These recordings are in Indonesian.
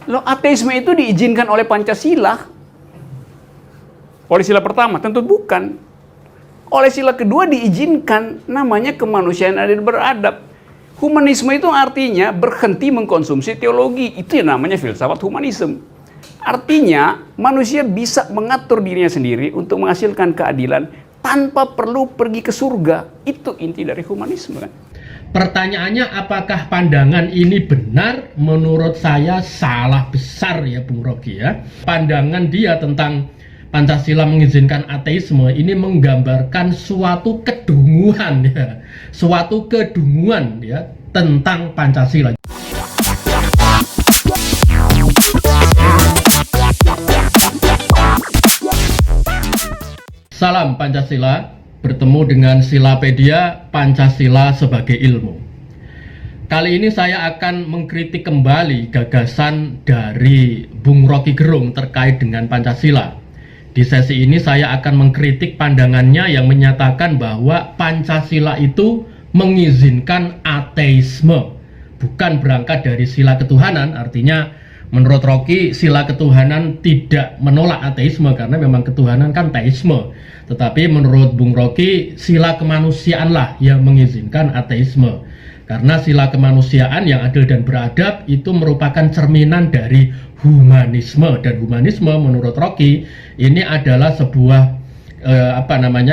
Loh, ateisme itu diizinkan oleh Pancasila. Oleh sila pertama? Tentu bukan. Oleh sila kedua diizinkan, namanya kemanusiaan adil beradab. Humanisme itu artinya berhenti mengkonsumsi teologi. Itu yang namanya filsafat humanisme. Artinya manusia bisa mengatur dirinya sendiri untuk menghasilkan keadilan tanpa perlu pergi ke surga. Itu inti dari humanisme kan. Pertanyaannya, apakah pandangan ini benar? Menurut saya salah besar ya Bung Rocky ya. Pandangan dia tentang Pancasila mengizinkan ateisme ini menggambarkan suatu kedunguan ya. Suatu kedunguan ya tentang Pancasila. Salam Pancasila, bertemu dengan Silapedia, Pancasila sebagai ilmu. Kali ini saya akan mengkritik kembali gagasan dari Bung Rocky Gerung terkait dengan Pancasila. Di sesi ini saya akan mengkritik pandangannya yang menyatakan bahwa Pancasila itu mengizinkan ateisme, bukan berangkat dari sila ketuhanan. Artinya menurut Rocky, sila ketuhanan tidak menolak ateisme karena memang ketuhanan kan teisme. Tetapi menurut Bung Rocky, sila kemanusiaan lah yang mengizinkan ateisme. Karena sila kemanusiaan yang adil dan beradab itu merupakan cerminan dari humanisme. Dan humanisme menurut Rocky ini adalah sebuah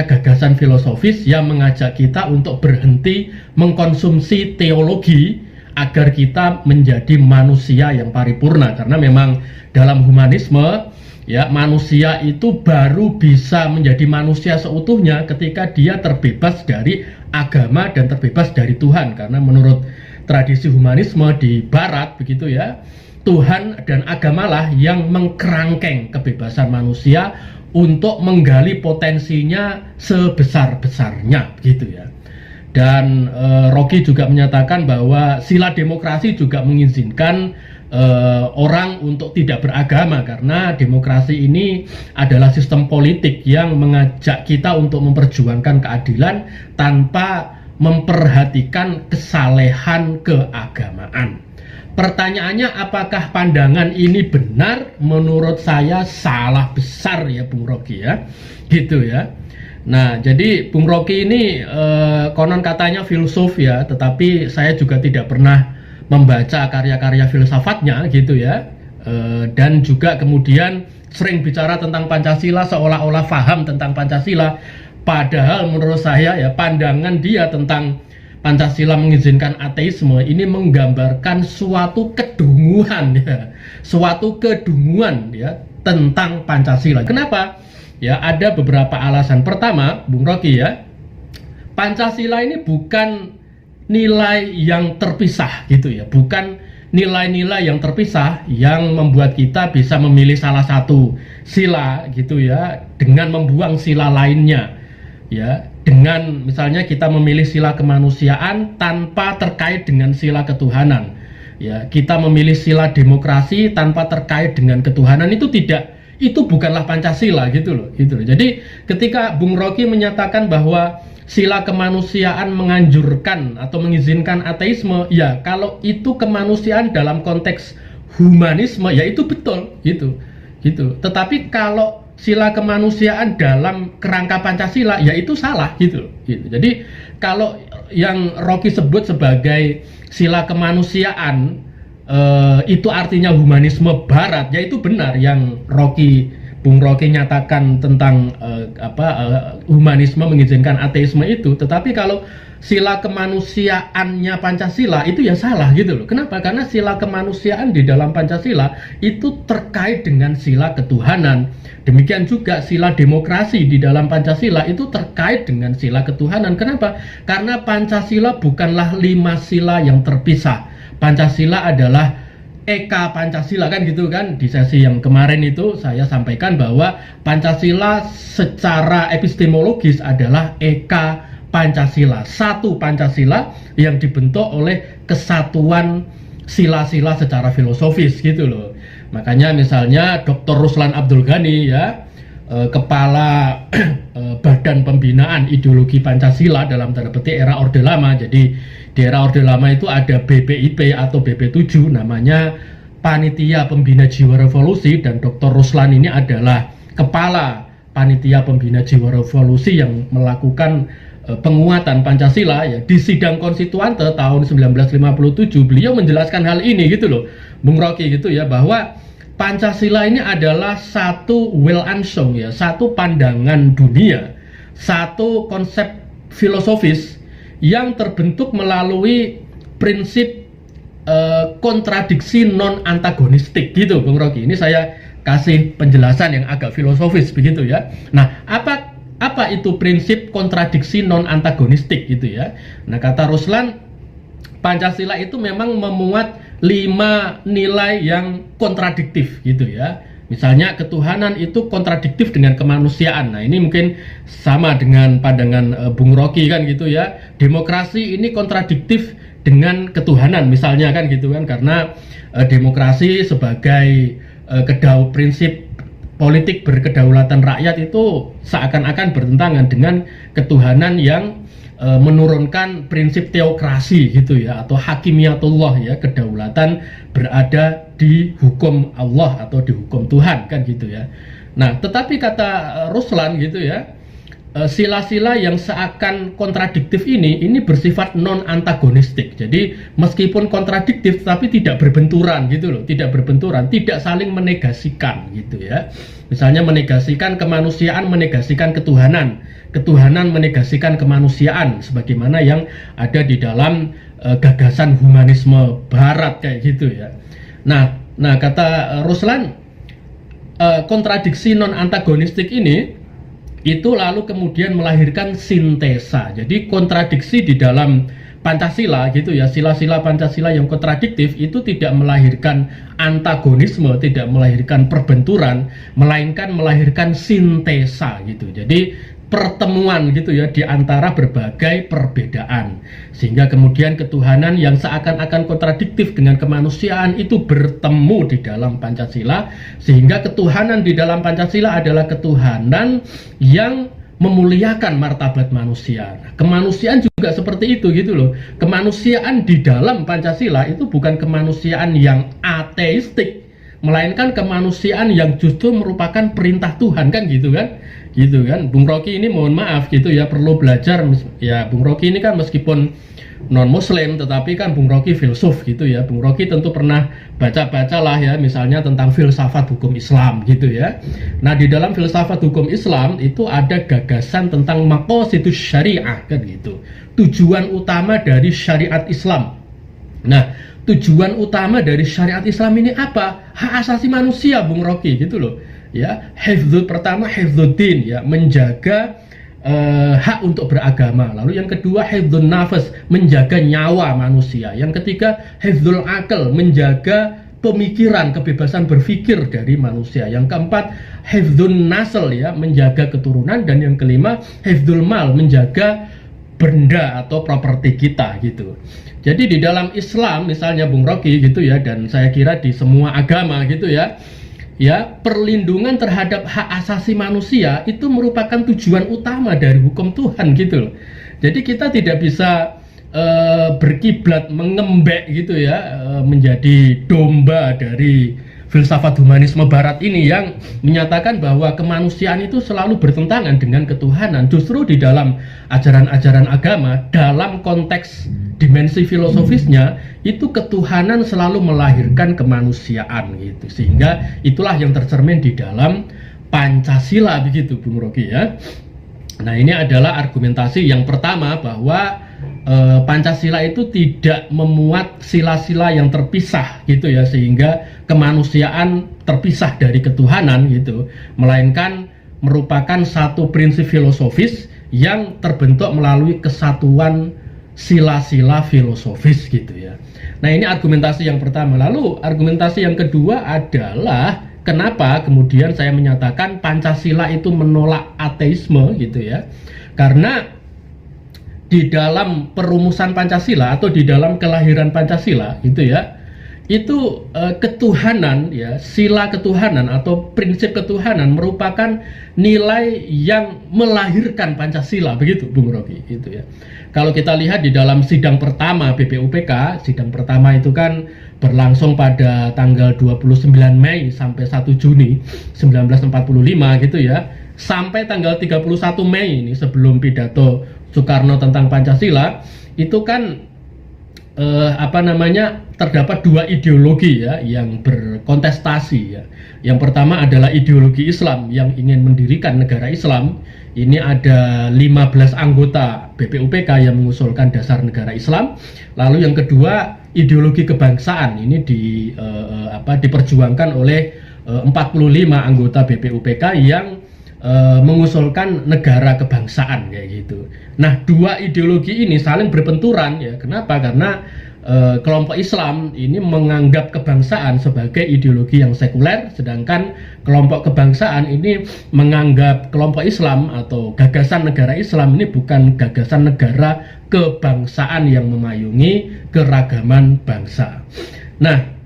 gagasan filosofis yang mengajak kita untuk berhenti mengkonsumsi teologi agar kita menjadi manusia yang paripurna. Karena memang dalam humanisme ya, manusia itu baru bisa menjadi manusia seutuhnya ketika dia terbebas dari agama dan terbebas dari Tuhan. Karena menurut tradisi humanisme di barat begitu ya, Tuhan dan agamalah yang mengkerangkeng kebebasan manusia untuk menggali potensinya sebesar-besarnya begitu ya. Dan Rocky juga menyatakan bahwa sila demokrasi juga mengizinkan orang untuk tidak beragama, karena demokrasi ini adalah sistem politik yang mengajak kita untuk memperjuangkan keadilan tanpa memperhatikan kesalehan keagamaan. Pertanyaannya, apakah pandangan ini benar? Menurut saya salah besar ya Bung Rocky ya, gitu ya. Nah, jadi Bung Rocky ini konon katanya filsuf ya, tetapi saya juga tidak pernah membaca karya-karya filsafatnya gitu ya. Dan juga kemudian sering bicara tentang Pancasila seolah-olah paham tentang Pancasila. Padahal menurut saya ya, pandangan dia tentang Pancasila mengizinkan ateisme ini menggambarkan suatu kedunguan ya. Suatu kedunguan ya tentang Pancasila. Kenapa? Ya, ada beberapa alasan. Pertama, Bung Rocky ya, Pancasila ini bukan nilai yang terpisah gitu ya, bukan nilai-nilai yang terpisah yang membuat kita bisa memilih salah satu sila gitu ya, dengan membuang sila lainnya ya. Dengan misalnya kita memilih sila kemanusiaan tanpa terkait dengan sila ketuhanan ya, kita memilih sila demokrasi tanpa terkait dengan ketuhanan, itu tidak, itu bukanlah Pancasila gitu loh. Jadi ketika Bung Rocky menyatakan bahwa sila kemanusiaan menganjurkan atau mengizinkan ateisme, ya kalau itu kemanusiaan dalam konteks humanisme ya itu betul gitu. Tetapi kalau sila kemanusiaan dalam kerangka Pancasila ya itu salah gitu. Jadi kalau yang Rocky sebut sebagai sila kemanusiaan itu artinya humanisme barat, ya itu benar yang Bung Rocky nyatakan tentang humanisme mengizinkan ateisme itu. Tetapi kalau sila kemanusiaannya Pancasila itu ya salah gitu loh. Kenapa? Karena sila kemanusiaan di dalam Pancasila itu terkait dengan sila ketuhanan. Demikian juga sila demokrasi di dalam Pancasila itu terkait dengan sila ketuhanan. Kenapa? Karena Pancasila bukanlah 5 sila yang terpisah. Pancasila adalah Eka Pancasila kan gitu kan. Di sesi yang kemarin itu saya sampaikan bahwa Pancasila secara epistemologis adalah Eka Pancasila, satu Pancasila yang dibentuk oleh kesatuan sila-sila secara filosofis gitu loh. Makanya misalnya Dr. Ruslan Abdul Ghani ya, kepala Badan Pembinaan Ideologi Pancasila dalam tanda petik era Orde Lama. Jadi di era Orde Lama itu ada BPIP atau BP7, namanya panitia pembina jiwa revolusi, dan Dr. Ruslan ini adalah kepala panitia pembina jiwa revolusi yang melakukan penguatan Pancasila ya. Di sidang konstituante tahun 1957 beliau menjelaskan hal ini gitu loh, Bung Rocky, gitu ya, bahwa Pancasila ini adalah satu Weltanschauung ya, satu pandangan dunia, satu konsep filosofis yang terbentuk melalui prinsip kontradiksi non antagonistik gitu, Bung Rocky. Ini saya kasih penjelasan yang agak filosofis begitu ya. Nah, apa itu prinsip kontradiksi non antagonistik gitu ya? Nah, kata Ruslan, Pancasila itu memang memuat 5 nilai yang kontradiktif gitu ya. Misalnya ketuhanan itu kontradiktif dengan kemanusiaan. Nah, ini mungkin sama dengan pandangan Bung Rocky kan gitu ya. Demokrasi ini kontradiktif dengan ketuhanan misalnya kan gitu kan, karena demokrasi sebagai prinsip politik berkedaulatan rakyat itu seakan-akan bertentangan dengan ketuhanan yang menurunkan prinsip teokrasi gitu ya, atau hakimiyatullah ya, kedaulatan berada di hukum Allah atau di hukum Tuhan kan gitu ya. Nah, tetapi kata Ruslan gitu ya, sila-sila yang seakan kontradiktif ini bersifat non antagonistik. Jadi meskipun kontradiktif tapi tidak berbenturan gitu loh, tidak berbenturan, tidak saling menegasikan gitu ya. Misalnya menegasikan kemanusiaan, menegasikan ketuhanan, ketuhanan menegasikan kemanusiaan, sebagaimana yang ada di dalam gagasan humanisme Barat kayak gitu ya. Nah kata Ruslan, kontradiksi non antagonistik ini itu lalu kemudian melahirkan sintesa. Jadi kontradiksi di dalam Pancasila gitu ya, sila-sila Pancasila yang kontradiktif itu tidak melahirkan antagonisme, tidak melahirkan perbenturan, melainkan melahirkan sintesa gitu. Jadi pertemuan gitu ya di antara berbagai perbedaan, sehingga kemudian ketuhanan yang seakan-akan kontradiktif dengan kemanusiaan itu bertemu di dalam Pancasila, sehingga ketuhanan di dalam Pancasila adalah ketuhanan yang memuliakan martabat manusia. Kemanusiaan juga seperti itu gitu loh. Kemanusiaan di dalam Pancasila itu bukan kemanusiaan yang ateistik, melainkan kemanusiaan yang justru merupakan perintah Tuhan kan gitu kan. Gitu kan. Bung Rocky ini mohon maaf gitu ya, perlu belajar ya. Bung Rocky ini kan meskipun non muslim tetapi kan Bung Rocky filsuf gitu ya. Bung Rocky tentu pernah baca-baca lah ya, misalnya tentang filsafat hukum Islam gitu ya. Nah, di dalam filsafat hukum Islam itu ada gagasan tentang maqasidus syariah kan gitu, tujuan utama dari syariat Islam. Nah, tujuan utama dari syariat Islam ini apa? Hak asasi manusia, Bung Rocky gitu loh ya. Pertama hifdzuddin ya, menjaga hak untuk beragama. Lalu yang kedua hifdzun nafas, menjaga nyawa manusia. Yang ketiga hifdzul akal, menjaga pemikiran, kebebasan berpikir dari manusia. Yang keempat hifdzun nasl ya, menjaga keturunan. Dan yang kelima hifdzul mal, menjaga benda atau properti kita gitu. Jadi di dalam Islam misalnya Bung Rocky gitu ya, dan saya kira di semua agama gitu ya, perlindungan terhadap hak asasi manusia itu merupakan tujuan utama dari hukum Tuhan gitu loh. Jadi kita tidak bisa berkiblat mengembek gitu ya, menjadi domba dari filsafat humanisme Barat ini yang menyatakan bahwa kemanusiaan itu selalu bertentangan dengan ketuhanan. Justru di dalam ajaran-ajaran agama, dalam konteks dimensi filosofisnya, itu ketuhanan selalu melahirkan kemanusiaan gitu. Sehingga itulah yang tercermin di dalam Pancasila begitu, Bung Rocky ya. Nah, ini adalah argumentasi yang pertama, bahwa Pancasila itu tidak memuat sila-sila yang terpisah gitu ya, sehingga kemanusiaan terpisah dari ketuhanan gitu, melainkan merupakan satu prinsip filosofis yang terbentuk melalui kesatuan sila-sila filosofis gitu ya. Nah, ini argumentasi yang pertama. Lalu argumentasi yang kedua adalah kenapa kemudian saya menyatakan Pancasila itu menolak ateisme gitu ya. Karena di dalam perumusan Pancasila atau di dalam kelahiran Pancasila gitu ya, itu ketuhanan ya, sila ketuhanan atau prinsip ketuhanan merupakan nilai yang melahirkan Pancasila begitu, Bung Rocky gitu ya. kalau kita lihat di dalam sidang pertama BPUPK, sidang pertama itu kan berlangsung pada tanggal 29 Mei sampai 1 Juni 1945 gitu ya. Sampai tanggal 31 Mei ini sebelum pidato Soekarno tentang Pancasila, itu kan terdapat dua ideologi ya yang berkontestasi ya. Yang pertama adalah ideologi Islam yang ingin mendirikan negara Islam. Ini ada 15 anggota BPUPK yang mengusulkan dasar negara Islam. Lalu yang kedua, ideologi kebangsaan ini diperjuangkan oleh 45 anggota BPUPK yang mengusulkan negara kebangsaan kayak gitu. Nah, dua ideologi ini saling berbenturan ya. Kenapa? Karena kelompok Islam ini menganggap kebangsaan sebagai ideologi yang sekuler, sedangkan kelompok kebangsaan ini menganggap kelompok Islam atau gagasan negara Islam ini bukan gagasan negara kebangsaan yang memayungi keragaman bangsa. Nah,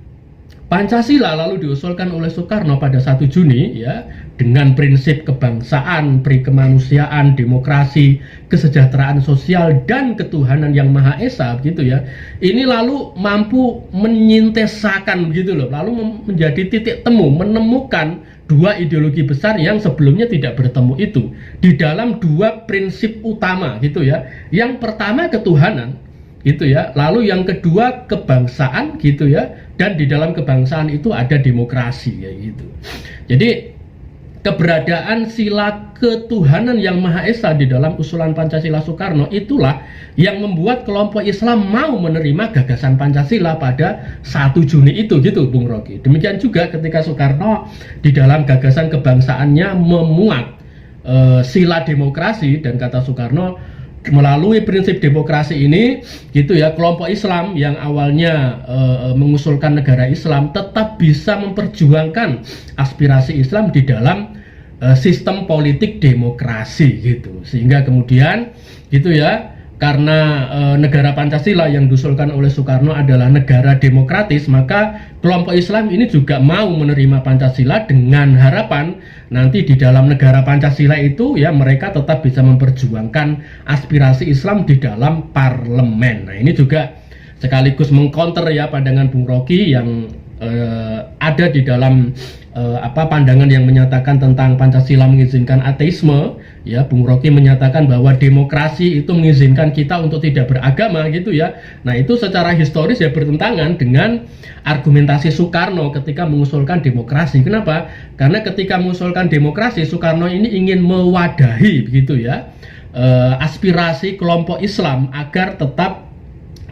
Pancasila lalu diusulkan oleh Soekarno pada 1 Juni ya, dengan prinsip kebangsaan, prikemanusiaan, demokrasi, kesejahteraan sosial dan ketuhanan yang Maha Esa gitu ya. Ini lalu mampu menyintesakan gitu loh, lalu menjadi titik temu, menemukan dua ideologi besar yang sebelumnya tidak bertemu itu di dalam dua prinsip utama gitu ya. Yang pertama ketuhanan gitu ya, lalu yang kedua kebangsaan gitu ya, dan di dalam kebangsaan itu ada demokrasi kayak gitu. Jadi keberadaan sila ketuhanan yang Maha Esa di dalam usulan Pancasila Soekarno itulah yang membuat kelompok Islam mau menerima gagasan Pancasila pada 1 Juni itu gitu Bung Rocky. Demikian juga ketika Soekarno di dalam gagasan kebangsaannya memuat sila demokrasi, dan kata Soekarno, melalui prinsip demokrasi ini gitu ya, kelompok Islam yang awalnya mengusulkan negara Islam tetap bisa memperjuangkan aspirasi Islam di dalam sistem politik demokrasi gitu. Sehingga kemudian gitu ya, karena negara Pancasila yang diusulkan oleh Soekarno adalah negara demokratis, maka kelompok Islam ini juga mau menerima Pancasila dengan harapan nanti di dalam negara Pancasila itu ya mereka tetap bisa memperjuangkan aspirasi Islam di dalam parlemen. Nah, ini juga sekaligus mengcounter ya pandangan Bung Rocky yang ada di dalam pandangan yang menyatakan tentang Pancasila mengizinkan ateisme ya. Bung Rocky menyatakan bahwa demokrasi itu mengizinkan kita untuk tidak beragama gitu ya. Nah, itu secara historis ya bertentangan dengan argumentasi Soekarno ketika mengusulkan demokrasi. Kenapa? Karena ketika mengusulkan demokrasi, Soekarno ini ingin mewadahi begitu ya aspirasi kelompok Islam agar tetap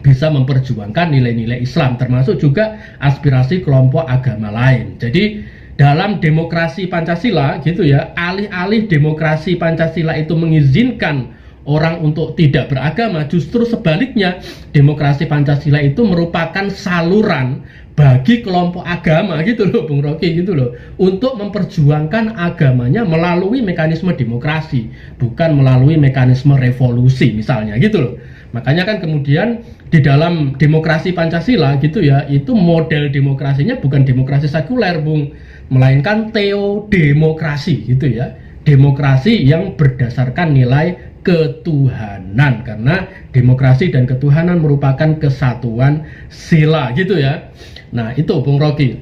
bisa memperjuangkan nilai-nilai Islam, termasuk juga aspirasi kelompok agama lain. Jadi dalam demokrasi Pancasila gitu ya, alih-alih demokrasi Pancasila itu mengizinkan orang untuk tidak beragama, justru sebaliknya demokrasi Pancasila itu merupakan saluran bagi kelompok agama gitu loh Bung Rocky gitu loh, untuk memperjuangkan agamanya melalui mekanisme demokrasi, bukan melalui mekanisme revolusi misalnya gitu loh. Makanya kan kemudian di dalam demokrasi Pancasila gitu ya, itu model demokrasinya bukan demokrasi sekuler Bung, melainkan teodemokrasi gitu ya, demokrasi yang berdasarkan nilai ketuhanan, karena demokrasi dan ketuhanan merupakan kesatuan sila gitu ya. Nah, itu Bung Rocky.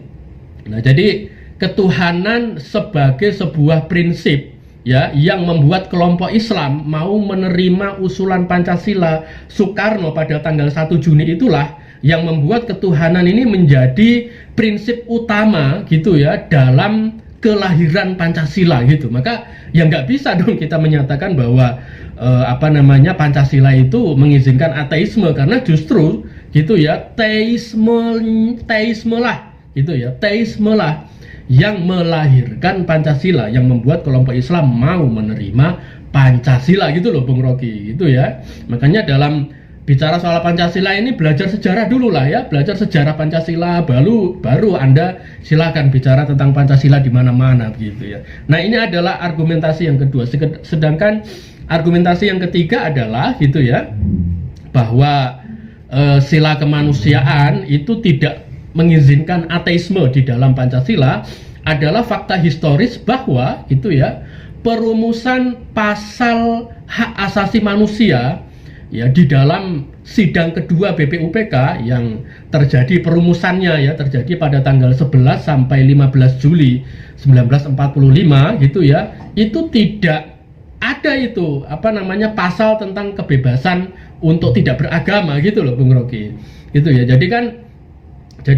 Nah, jadi ketuhanan sebagai sebuah prinsip ya yang membuat kelompok Islam mau menerima usulan Pancasila Soekarno pada tanggal 1 Juni itulah yang membuat ketuhanan ini menjadi prinsip utama gitu ya dalam kelahiran Pancasila gitu. Maka ya nggak bisa dong kita menyatakan bahwa Pancasila itu mengizinkan ateisme, karena justru gitu ya teisme lah gitu ya, teisme lah yang melahirkan Pancasila, yang membuat kelompok Islam mau menerima Pancasila gitu loh Bung Rocky gitu ya. Makanya dalam bicara soal Pancasila ini belajar sejarah dulu lah ya, belajar sejarah Pancasila, baru Anda silakan bicara tentang Pancasila di mana-mana begitu ya. Nah, ini adalah argumentasi yang kedua. Sedangkan argumentasi yang ketiga adalah gitu ya, bahwa sila kemanusiaan itu tidak mengizinkan ateisme di dalam Pancasila adalah fakta historis bahwa itu ya, perumusan pasal hak asasi manusia ya di dalam sidang kedua BPUPK yang terjadi perumusannya ya terjadi pada tanggal 11 sampai 15 Juli 1945 gitu ya, itu tidak ada itu pasal tentang kebebasan untuk tidak beragama gitu loh Bung Rocky. Gitu ya. Jadi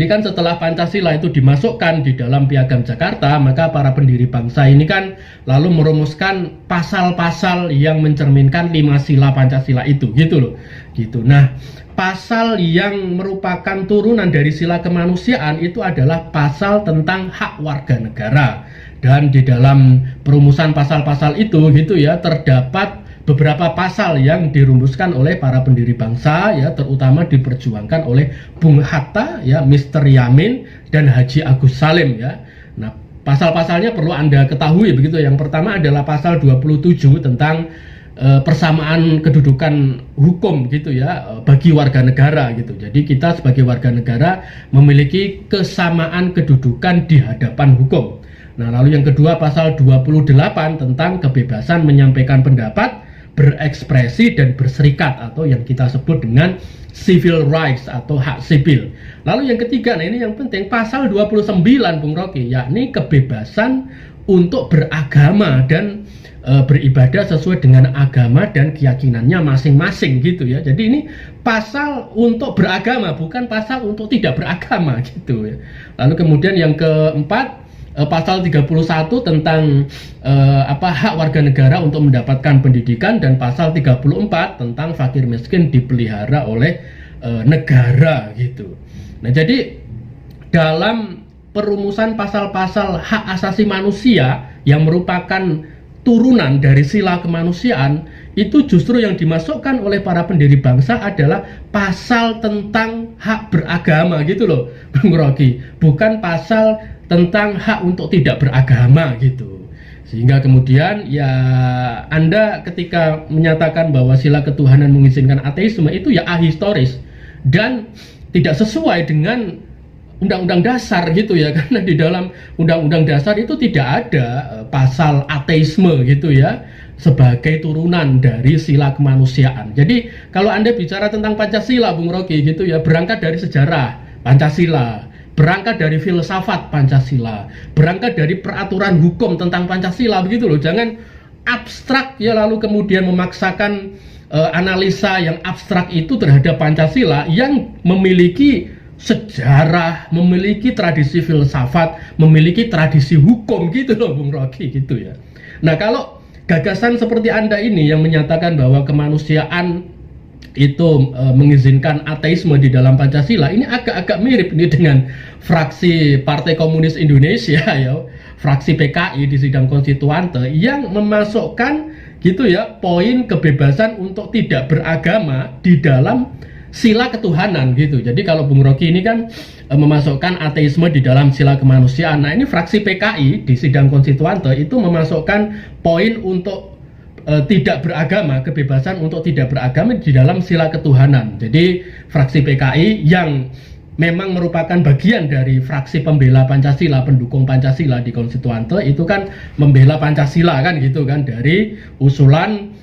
kan setelah Pancasila itu dimasukkan di dalam Piagam Jakarta, maka para pendiri bangsa ini kan lalu merumuskan pasal-pasal yang mencerminkan 5 sila Pancasila itu, gitu loh. Gitu. Nah, pasal yang merupakan turunan dari sila kemanusiaan itu adalah pasal tentang hak warga negara. Dan di dalam perumusan pasal-pasal itu gitu ya, terdapat beberapa pasal yang dirumuskan oleh para pendiri bangsa ya, terutama diperjuangkan oleh Bung Hatta ya, Mr. Yamin dan Haji Agus Salim ya. Nah, pasal-pasalnya perlu Anda ketahui begitu. Yang pertama adalah pasal 27 tentang persamaan kedudukan hukum gitu ya bagi warga negara gitu. Jadi kita sebagai warga negara memiliki kesamaan kedudukan di hadapan hukum. Nah, lalu yang kedua pasal 28 tentang kebebasan menyampaikan pendapat, berekspresi dan berserikat atau yang kita sebut dengan civil rights atau hak sipil. Lalu yang ketiga, nah ini yang penting, pasal 29 Bung Rocky, yakni kebebasan untuk beragama dan beribadah sesuai dengan agama dan keyakinannya masing-masing gitu ya. Jadi ini pasal untuk beragama, bukan pasal untuk tidak beragama gitu ya. Lalu kemudian yang keempat, pasal 31 tentang hak warga negara untuk mendapatkan pendidikan, dan pasal 34 tentang fakir miskin dipelihara oleh negara gitu. Nah, jadi dalam perumusan pasal-pasal hak asasi manusia yang merupakan turunan dari sila kemanusiaan, itu justru yang dimasukkan oleh para pendiri bangsa adalah pasal tentang hak beragama gitu loh Bung Rocky, bukan pasal tentang hak untuk tidak beragama gitu. Sehingga kemudian ya Anda ketika menyatakan bahwa sila ketuhanan mengizinkan ateisme itu ya ahistoris dan tidak sesuai dengan Undang-Undang Dasar gitu ya, karena di dalam Undang-Undang Dasar itu tidak ada pasal ateisme gitu ya sebagai turunan dari sila kemanusiaan. Jadi kalau Anda bicara tentang Pancasila Bung Rocky gitu ya, berangkat dari sejarah Pancasila, berangkat dari filsafat Pancasila, berangkat dari peraturan hukum tentang Pancasila begitu loh. Jangan abstrak ya lalu kemudian memaksakan analisa yang abstrak itu terhadap Pancasila yang memiliki sejarah, memiliki tradisi filsafat, memiliki tradisi hukum gitu loh Bung Rocky gitu ya. Nah, kalau gagasan seperti Anda ini yang menyatakan bahwa kemanusiaan itu mengizinkan ateisme di dalam Pancasila, ini agak-agak mirip ini dengan fraksi Partai Komunis Indonesia ya, fraksi PKI di sidang konstituante yang memasukkan gitu ya poin kebebasan untuk tidak beragama di dalam sila ketuhanan gitu. Jadi kalau Bung Rocky ini kan memasukkan ateisme di dalam sila kemanusiaan. Nah, ini fraksi PKI di sidang konstituante itu memasukkan poin untuk tidak beragama, kebebasan untuk tidak beragama di dalam sila ketuhanan. Jadi fraksi PKI yang memang merupakan bagian dari fraksi pembela Pancasila, pendukung Pancasila di konstituante itu kan membela Pancasila kan gitu kan, dari usulan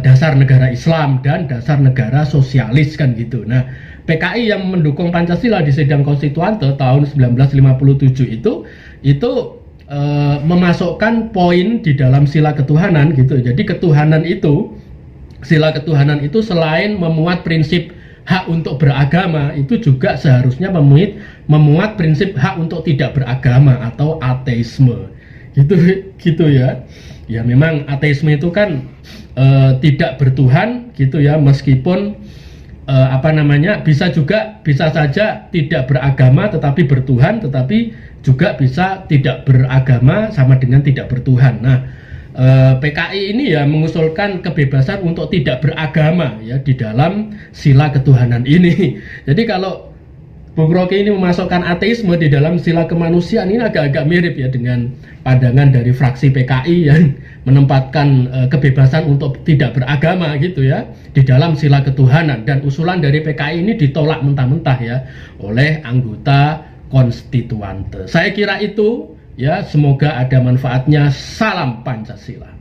dasar negara Islam dan dasar negara sosialis kan gitu. Nah, PKI yang mendukung Pancasila di sidang konstituante tahun 1957 itu memasukkan poin di dalam sila ketuhanan gitu. Jadi sila ketuhanan itu selain memuat prinsip hak untuk beragama, itu juga seharusnya memuat prinsip hak untuk tidak beragama atau ateisme gitu ya. Ya memang ateisme itu kan tidak bertuhan gitu ya, meskipun bisa saja tidak beragama tetapi bertuhan, tetapi juga bisa tidak beragama sama dengan tidak bertuhan. Nah, PKI ini ya mengusulkan kebebasan untuk tidak beragama ya di dalam sila ketuhanan ini. Jadi kalau Bung Rocky ini memasukkan ateisme di dalam sila kemanusiaan, ini agak-agak mirip ya dengan pandangan dari fraksi PKI yang menempatkan kebebasan untuk tidak beragama gitu ya di dalam sila ketuhanan, dan usulan dari PKI ini ditolak mentah-mentah ya oleh anggota konstituante. Saya kira itu ya, semoga ada manfaatnya. Salam Pancasila.